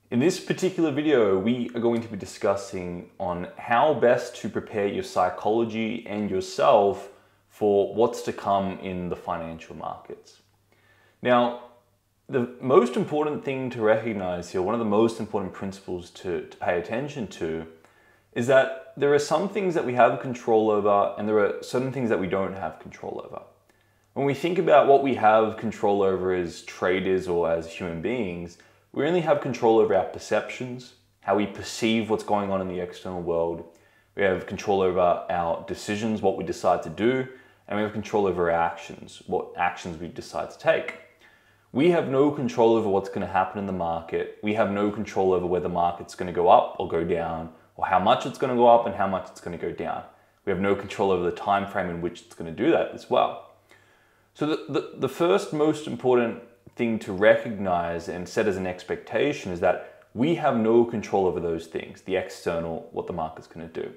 In this particular video, we are going to be discussing on how best to prepare your psychology and yourself for what's to come in the financial markets. Now, the most important thing to recognize here, one of the most important principles to pay attention to, is that there are some things that we have control over and there are certain things that we don't have control over. When we think about what we have control over as traders or as human beings, we only have control over our perceptions, how we perceive what's going on in the external world. We have control over our decisions, what we decide to do, and we have control over our actions, what actions we decide to take. We have no control over what's going to happen in the market. We have no control over whether the market's going to go up or go down, or how much it's going to go up and how much it's going to go down. We have no control over the time frame in which it's going to do that as well. So the first most important thing to recognize and set as an expectation is that we have no control over those things, the external, what the market's going to do.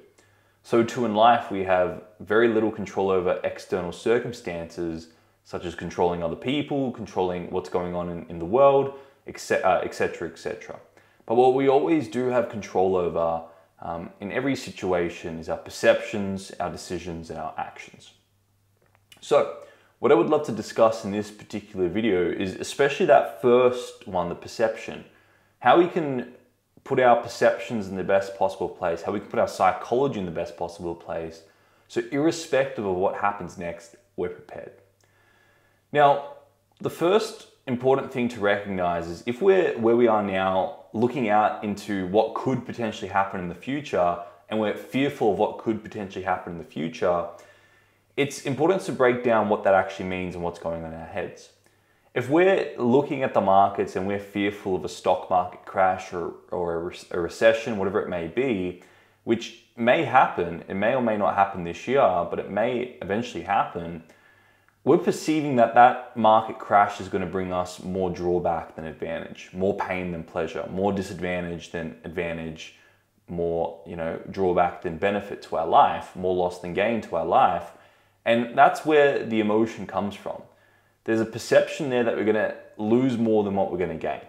So too in life, we have very little control over external circumstances, such as controlling other people, controlling what's going on in the world, etc., etc. But what we always do have control over in every situation is our perceptions, our decisions, and our actions. So what I would love to discuss in this particular video is especially that first one, the perception, how we can put our perceptions in the best possible place, how we can put our psychology in the best possible place, so irrespective of what happens next, we're prepared. Now, the first important thing to recognize is if we're where we are now, looking out into what could potentially happen in the future, and we're fearful of what could potentially happen in the future, it's important to break down what that actually means and what's going on in our heads. If we're looking at the markets and we're fearful of a stock market crash or a recession, whatever it may be, which may happen, it may or may not happen this year, but it may eventually happen, we're perceiving that that market crash is going to bring us more drawback than advantage, more pain than pleasure, more disadvantage than advantage, more, drawback than benefit to our life, more loss than gain to our life. And that's where the emotion comes from. There's a perception there that we're going to lose more than what we're going to gain.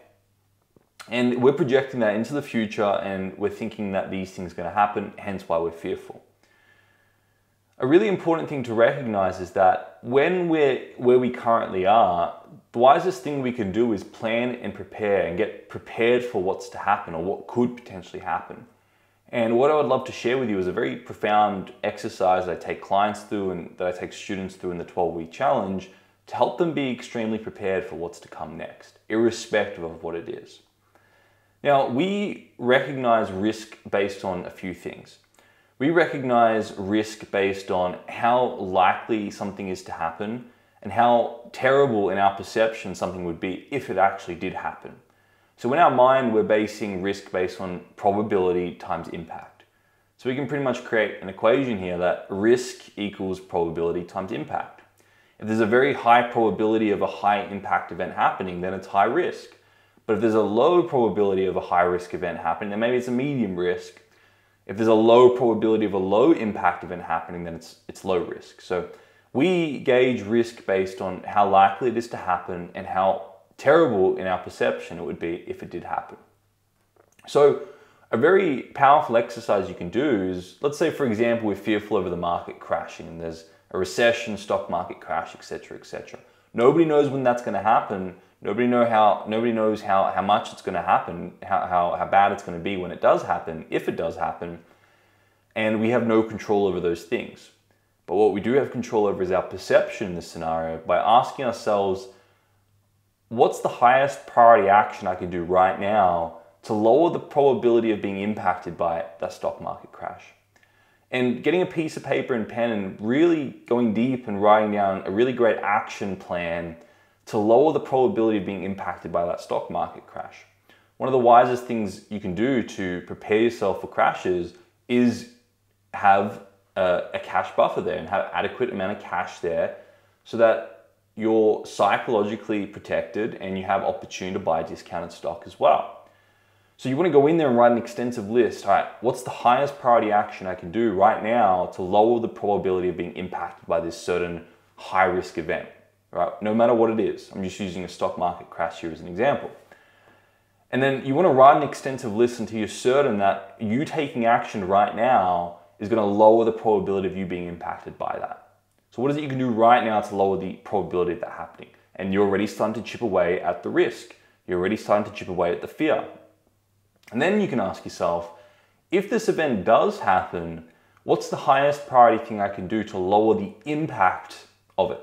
And we're projecting that into the future and we're thinking that these things are going to happen, hence why we're fearful. A really important thing to recognize is that when we're where we currently are, the wisest thing we can do is plan and prepare and get prepared for what's to happen or what could potentially happen. And what I would love to share with you is a very profound exercise that I take clients through and that I take students through in the 12-week challenge to help them be extremely prepared for what's to come next, irrespective of what it is. Now, we recognize risk based on a few things. We recognize risk based on how likely something is to happen and how terrible in our perception something would be if it actually did happen. So in our mind, we're basing risk based on probability times impact. So we can pretty much create an equation here that risk equals probability times impact. If there's a very high probability of a high impact event happening, then it's high risk. But if there's a low probability of a high risk event happening, then maybe it's a medium risk. If there's a low probability of a low impact event happening, then it's low risk. So we gauge risk based on how likely it is to happen and how terrible in our perception it would be if it did happen. So a very powerful exercise you can do is, let's say for example, we're fearful over the market crashing and there's a recession, stock market crash, etc., etc. Nobody knows when that's going to happen. Nobody knows how much it's going to happen, how bad it's going to be when it does happen, if it does happen. And we have no control over those things. But what we do have control over is our perception in this scenario by asking ourselves, what's the highest priority action I can do right now to lower the probability of being impacted by that stock market crash? And getting a piece of paper and pen and really going deep and writing down a really great action plan to lower the probability of being impacted by that stock market crash. One of the wisest things you can do to prepare yourself for crashes is have a cash buffer there and have adequate amount of cash there so that you're psychologically protected and you have opportunity to buy discounted stock as well. So you want to go in there and write an extensive list. All right, what's the highest priority action I can do right now to lower the probability of being impacted by this certain high risk event, right? No matter what it is. I'm just using a stock market crash here as an example. And then you want to write an extensive list until you're certain that you taking action right now is going to lower the probability of you being impacted by that. So what is it you can do right now to lower the probability of that happening? And you're already starting to chip away at the risk. You're already starting to chip away at the fear. And then you can ask yourself, if this event does happen, what's the highest priority thing I can do to lower the impact of it?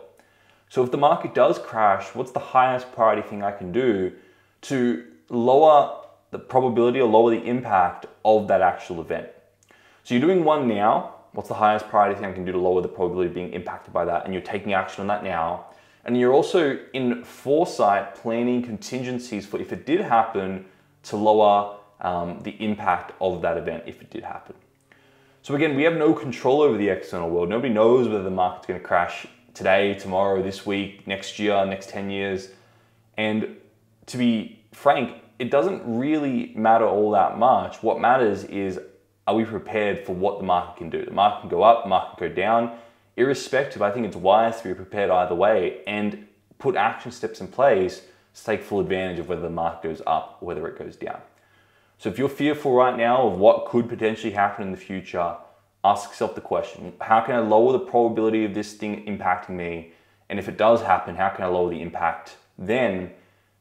So if the market does crash, what's the highest priority thing I can do to lower the probability or lower the impact of that actual event? So you're doing one now. What's the highest priority thing I can do to lower the probability of being impacted by that? And you're taking action on that now. And you're also in foresight planning contingencies for if it did happen to lower the impact of that event if it did happen. So again, we have no control over the external world. Nobody knows whether the market's going to crash today, tomorrow, this week, next year, next 10 years. And to be frank, it doesn't really matter all that much. What matters is, are we prepared for what the market can do? The market can go up, the market can go down. Irrespective, I think it's wise to be prepared either way and put action steps in place to take full advantage of whether the market goes up or whether it goes down. So if you're fearful right now of what could potentially happen in the future, ask yourself the question, how can I lower the probability of this thing impacting me? And if it does happen, how can I lower the impact? Then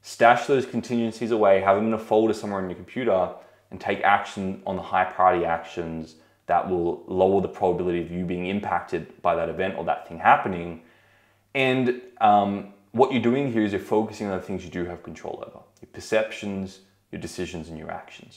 stash those contingencies away, have them in a folder somewhere on your computer, and take action on the high priority actions that will lower the probability of you being impacted by that event or that thing happening. And what you're doing here is you're focusing on the things you do have control over, your perceptions, your decisions, and your actions.